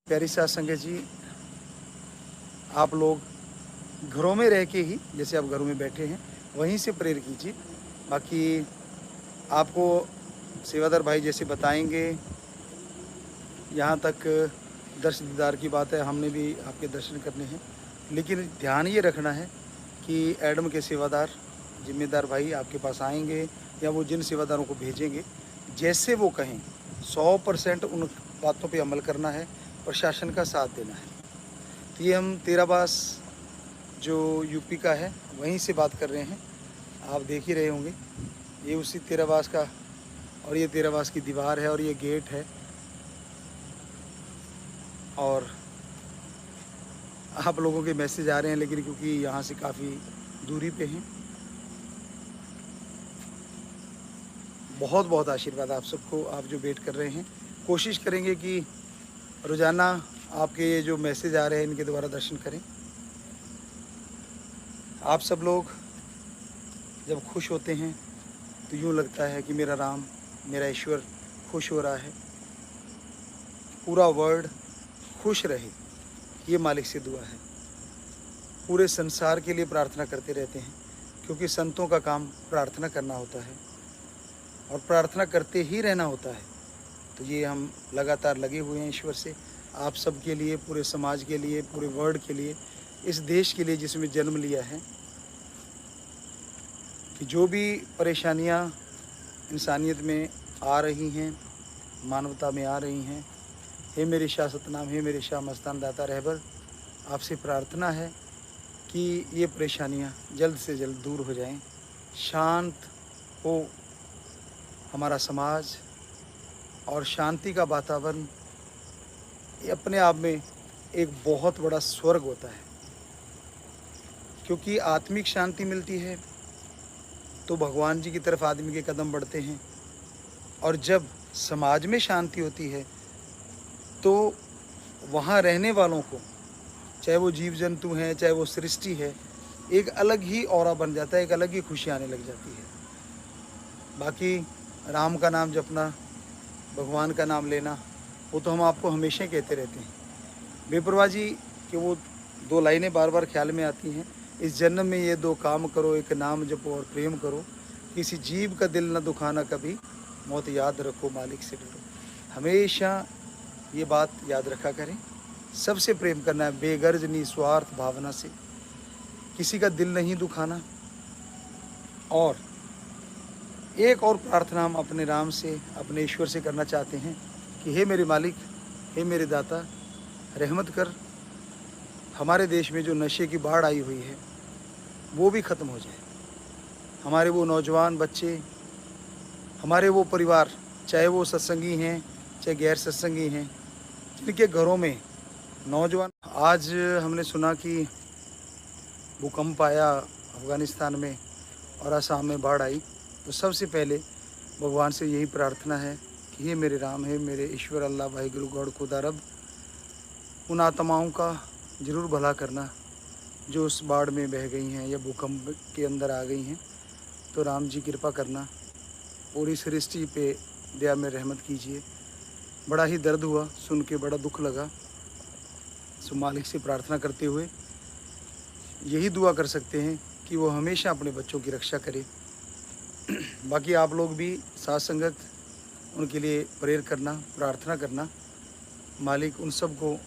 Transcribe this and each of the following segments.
प्यारी साथ संगत जी, आप लोग घरों में रह के ही, जैसे आप घरों में बैठे हैं वहीं से प्रेयर कीजिए। बाकी आपको सेवादार भाई जैसे बताएंगे, यहाँ तक दर्शन दीदार की बात है, हमने भी आपके दर्शन करने हैं। लेकिन ध्यान ये रखना है कि एडम के सेवादार जिम्मेदार भाई आपके पास आएंगे या वो जिन सेवादारों को भेजेंगे, जैसे वो कहें 100% उन बातों पे अमल करना है, प्रशासन का साथ देना है। तो ये हम तेराबास जो यूपी का है वहीं से बात कर रहे हैं, आप देख ही रहे होंगे। ये उसी तेराबास का, और ये तेराबास की दीवार है और ये गेट है। और आप लोगों के मैसेज आ रहे हैं, लेकिन क्योंकि यहाँ से काफ़ी दूरी पे हैं। बहुत बहुत आशीर्वाद आप सबको, आप जो वेट कर रहे हैं। कोशिश करेंगे कि रोज़ाना आपके ये जो मैसेज आ रहे हैं इनके द्वारा दर्शन करें। आप सब लोग जब खुश होते हैं तो यूँ लगता है कि मेरा राम, मेरा ईश्वर खुश हो रहा है। पूरा वर्ल्ड खुश रहे, ये मालिक से दुआ है। पूरे संसार के लिए प्रार्थना करते रहते हैं, क्योंकि संतों का काम प्रार्थना करना होता है और प्रार्थना करते ही रहना होता है। तो ये हम लगातार लगे हुए हैं ईश्वर से, आप सब के लिए, पूरे समाज के लिए, पूरे वर्ल्ड के लिए, इस देश के लिए जिसमें जन्म लिया है, कि जो भी परेशानियां इंसानियत में आ रही हैं, मानवता में आ रही हैं, हे मेरे शाह सतनाम, हे मेरे शाह मस्तान दाता रहबर, आपसे प्रार्थना है कि ये परेशानियां जल्द से जल्द दूर हो जाएं, शांत हो हमारा समाज, और शांति का वातावरण ये अपने आप में एक बहुत बड़ा स्वर्ग होता है। क्योंकि आत्मिक शांति मिलती है तो भगवान जी की तरफ आदमी के कदम बढ़ते हैं, और जब समाज में शांति होती है तो वहाँ रहने वालों को, चाहे वो जीव जंतु हैं, चाहे वो सृष्टि है, एक अलग ही ऑरा बन जाता है, एक अलग ही खुशी आने लग जाती है। बाकी राम का नाम जपना, भगवान का नाम लेना, वो तो हम आपको हमेशा कहते रहते हैं। बेपरवाह जी कि वो 2 लाइनें बार बार ख्याल में आती हैं, इस जन्म में ये 2 काम करो, एक नाम जपो और प्रेम करो, किसी जीव का दिल न दुखाना कभी, मौत याद रखो मालिक से डरो। हमेशा ये बात याद रखा करें, सबसे प्रेम करना है बेगर्ज निस्वार्थ भावना से, किसी का दिल नहीं दुखाना। और एक और प्रार्थना हम अपने राम से, अपने ईश्वर से करना चाहते हैं कि हे मेरे मालिक, हे मेरे दाता, रहमत कर, हमारे देश में जो नशे की बाढ़ आई हुई है वो भी ख़त्म हो जाए। हमारे वो नौजवान बच्चे, हमारे वो परिवार, चाहे वो सत्संगी हैं चाहे गैर सत्संगी हैं, जिनके घरों में नौजवान, आज हमने सुना कि भूकंप आया अफ़गानिस्तान में और असम में बाढ़ आई, तो सबसे पहले भगवान से यही प्रार्थना है कि हे मेरे राम, हे मेरे ईश्वर अल्लाह भाई गुरु गौड़ खुदा रब, उन आत्माओं का ज़रूर भला करना जो उस बाढ़ में बह गई हैं या भूकंप के अंदर आ गई हैं। तो राम जी कृपा करना, पूरी सृष्टि पे दया में रहमत कीजिए। बड़ा ही दर्द हुआ सुन के, बड़ा दुख लगा। सो मालिक से प्रार्थना करते हुए यही दुआ कर सकते हैं कि वो हमेशा अपने बच्चों की रक्षा करे। बाकी आप लोग भी साथ संगत उनके लिए प्रेयर करना, प्रार्थना करना, मालिक उन सब को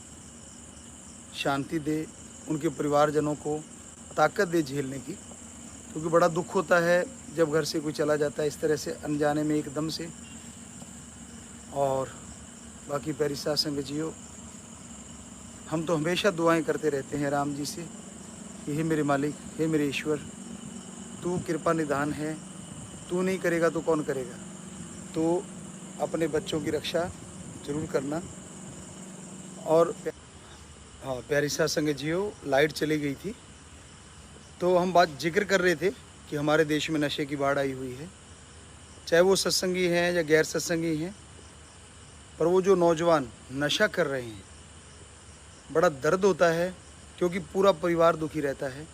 शांति दे, उनके परिवारजनों को ताकत दे झेलने की, क्योंकि बड़ा दुख होता है जब घर से कोई चला जाता है इस तरह से अनजाने में एकदम से। और बाकी प्यारी साथ संगत जियो, हम तो हमेशा दुआएं करते रहते हैं राम जी से कि हे मेरे मालिक, हे मेरे ईश्वर, तू कृपा निधान है, तू नहीं करेगा तो कौन करेगा। तो अपने बच्चों की रक्षा जरूर करना। और हाँ प्यारी साथ संगत जियो, लाइट चली गई थी तो हम बात जिक्र कर रहे थे कि हमारे देश में नशे की बाढ़ आई हुई है, चाहे वो सत्संगी हैं या गैर सत्संगी हैं, पर वो जो नौजवान नशा कर रहे हैं, बड़ा दर्द होता है, क्योंकि पूरा परिवार दुखी रहता है,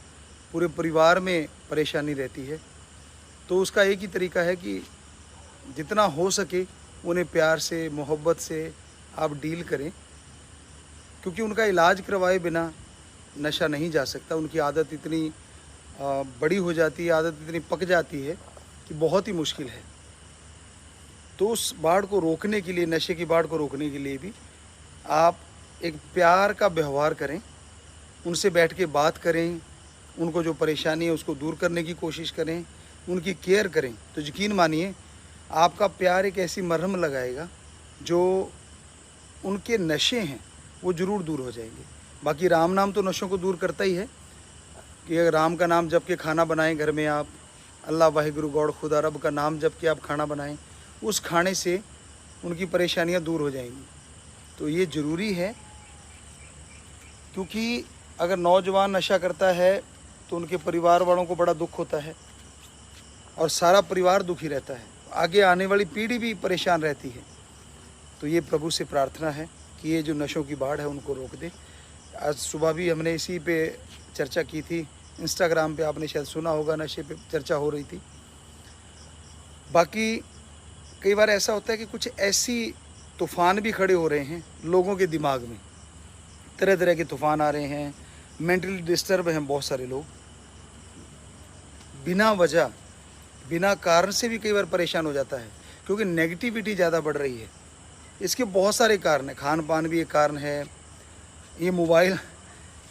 पूरे परिवार में परेशानी रहती है। तो उसका एक ही तरीका है कि जितना हो सके उन्हें प्यार से, मोहब्बत से आप डील करें। क्योंकि उनका इलाज करवाए बिना नशा नहीं जा सकता। उनकी आदत इतनी बड़ी हो जाती है, आदत इतनी पक जाती है कि बहुत ही मुश्किल है। तो उस बाढ़ को रोकने के लिए, नशे की बाढ़ को रोकने के लिए भी आप एक प्यार का व्यवहार करें, उनसे बैठ के बात करें, उनको जो परेशानी है उसको दूर करने की कोशिश करें, उनकी केयर करें। तो यकीन मानिए आपका प्यार एक ऐसी मरहम लगाएगा जो उनके नशे हैं वो ज़रूर दूर हो जाएंगे। बाकी राम नाम तो नशों को दूर करता ही है कि अगर राम का नाम जप के खाना बनाएं घर में आप, अल्लाह वाहिगुरु गॉड खुदा रब का नाम जप के आप खाना बनाएं, उस खाने से उनकी परेशानियां दूर हो जाएंगी। तो ये ज़रूरी है, क्योंकि अगर नौजवान नशा करता है तो उनके परिवार वालों को बड़ा दुख होता है और सारा परिवार दुखी रहता है, आगे आने वाली पीढ़ी भी परेशान रहती है। तो ये प्रभु से प्रार्थना है कि ये जो नशों की बाढ़ है उनको रोक दे। आज सुबह भी हमने इसी पे चर्चा की थी, इंस्टाग्राम पे आपने शायद सुना होगा, नशे पे चर्चा हो रही थी। बाकी कई बार ऐसा होता है कि कुछ ऐसी तूफ़ान भी खड़े हो रहे हैं लोगों के दिमाग में, तरह तरह के तूफ़ान आ रहे हैं, मेंटली डिस्टर्ब हैं बहुत सारे लोग, बिना वजह बिना कारण से भी कई बार परेशान हो जाता है क्योंकि नेगेटिविटी ज़्यादा बढ़ रही है। इसके बहुत सारे कारण हैं, खान पान भी एक कारण है, ये मोबाइल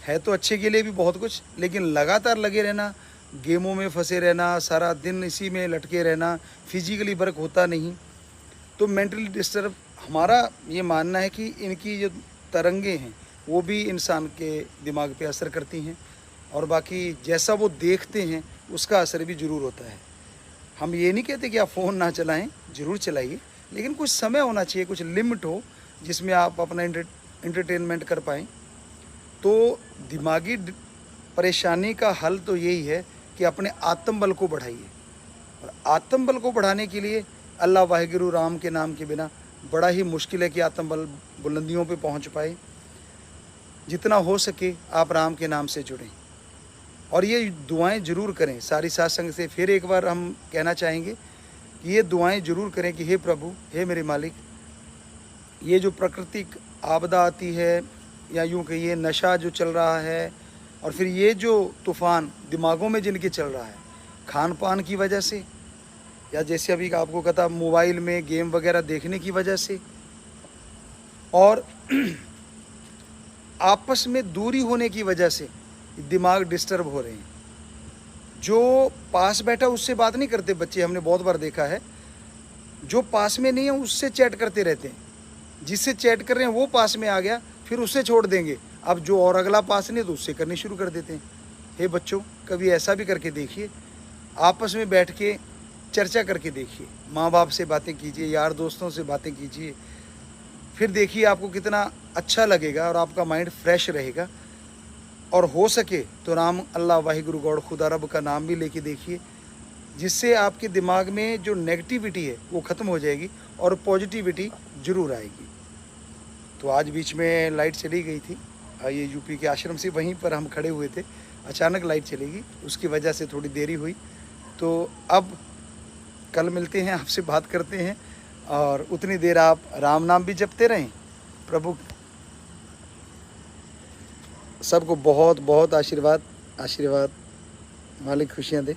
है तो अच्छे के लिए भी बहुत कुछ, लेकिन लगातार लगे रहना, गेमों में फंसे रहना, सारा दिन इसी में लटके रहना, फिजिकली वर्क होता नहीं, तो मेंटली डिस्टर्ब। हमारा ये मानना है कि इनकी जो तरंगें हैं वो भी इंसान के दिमाग पे असर करती हैं और बाकी जैसा वो देखते हैं उसका असर भी ज़रूर होता है। हम ये नहीं कहते कि आप फ़ोन ना चलाएं, ज़रूर चलाइए, लेकिन कुछ समय होना चाहिए, कुछ लिमिट हो जिसमें आप अपना एंटरटेनमेंट कर पाएँ। तो दिमागी परेशानी का हल तो यही है कि अपने आत्मबल को बढ़ाइए, और आत्मबल को बढ़ाने के लिए अल्लाह वाहिगुरु राम के नाम के बिना बड़ा ही मुश्किल है कि आत्मबल बुलंदियों पे पहुंच पाए। जितना हो सके आप राम के नाम से जुड़ें और ये दुआएं ज़रूर करें। सारी सात्संग से फिर एक बार हम कहना चाहेंगे कि ये दुआएं ज़रूर करें कि हे प्रभु, हे मेरे मालिक, ये जो प्राकृतिक आपदा आती है या यूँ कहिए नशा जो चल रहा है और फिर ये जो तूफ़ान दिमागों में जिनके चल रहा है खान पान की वजह से, या जैसे अभी आपको कहता मोबाइल में गेम वगैरह देखने की वजह से, और आपस में दूरी होने की वजह से दिमाग डिस्टर्ब हो रहे हैं। जो पास बैठा उससे बात नहीं करते बच्चे, हमने बहुत बार देखा है, जो पास में नहीं है उससे चैट करते रहते हैं, जिससे चैट कर रहे हैं वो पास में आ गया फिर उससे छोड़ देंगे, अब जो और अगला पास नहीं तो उससे करनी शुरू कर देते हैं। हे बच्चों, कभी ऐसा भी करके देखिए, आपस में बैठ के चर्चा करके देखिए, माँ बाप से बातें कीजिए, यार दोस्तों से बातें कीजिए, फिर देखिए आपको कितना अच्छा लगेगा और आपका माइंड फ्रेश रहेगा। और हो सके तो राम अल्लाह वाहिगुरु गॉड खुदा रब का नाम भी लेके देखिए, जिससे आपके दिमाग में जो नेगेटिविटी है वो ख़त्म हो जाएगी और पॉजिटिविटी ज़रूर आएगी। तो आज बीच में लाइट चली गई थी, ये यूपी के आश्रम से वहीं पर हम खड़े हुए थे, अचानक लाइट चली गई, उसकी वजह से थोड़ी देरी हुई। तो अब कल मिलते हैं, आपसे बात करते हैं, और उतनी देर आप राम नाम भी जपते रहें। प्रभु सबको बहुत बहुत आशीर्वाद, मालिक खुशियाँ दे।